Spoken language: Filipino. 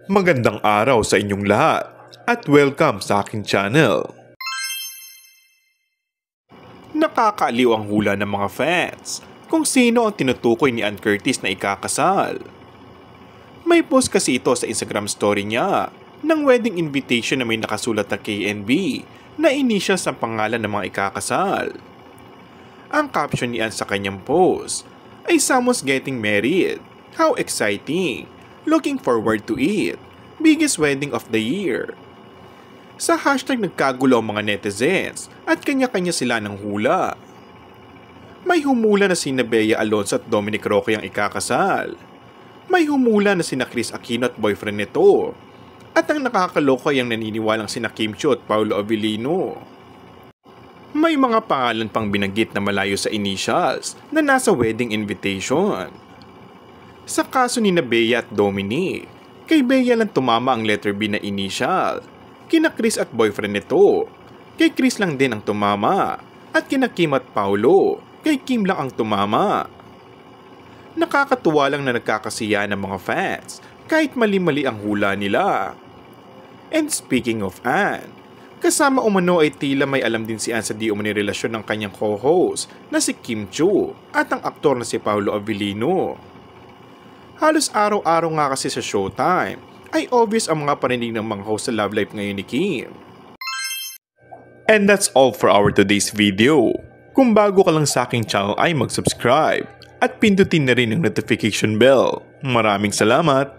Magandang araw sa inyong lahat at welcome sa aking channel. Nakakaaliw ang hula ng mga fans kung sino ang tinutukoy ni Ann Curtis na ikakasal. May post kasi ito sa Instagram story niya ng wedding invitation na may nakasulat na KNB na initials ang pangalan ng mga ikakasal. Ang caption ni Ann sa kanyang post ay "Someone's getting married. How exciting! Looking forward to it. Biggest wedding of the year." Sa hashtag nagkagulo ang mga netizens at kanya-kanya sila ng hula. May humula na sina Bea Alonzo at Dominic Roque ang ikakasal. May humula na sina Chris Aquino at boyfriend nito. At ang nakakaloka ay ang naniniwalang sina Kim Chiu at Paolo Avellino. May mga pangalan pang binanggit na malayo sa initials na nasa wedding invitation. Sa kaso ni Bea at Dominic, kay Bea lang tumama ang letter B na initial. Kina Chris at boyfriend nito, kay Chris lang din ang tumama. At kina Kim at Paolo, kay Kim lang ang tumama. Nakakatuwa lang na nagkakasiya ng mga fans kahit mali-mali ang hula nila. And speaking of Ann, kasama umano ay tila may alam din si Ann sa di umani relasyon ng kanyang co-host na si Kim Chiu at ang aktor na si Paolo Avellino. Halos araw-araw nga kasi sa Showtime ay obvious ang mga paninig ng mga host sa love life ngayon ni Kim. And that's all for our today's video. Kung bago ka lang sa aking channel ay mag-subscribe at pindutin na rin ang notification bell. Maraming salamat!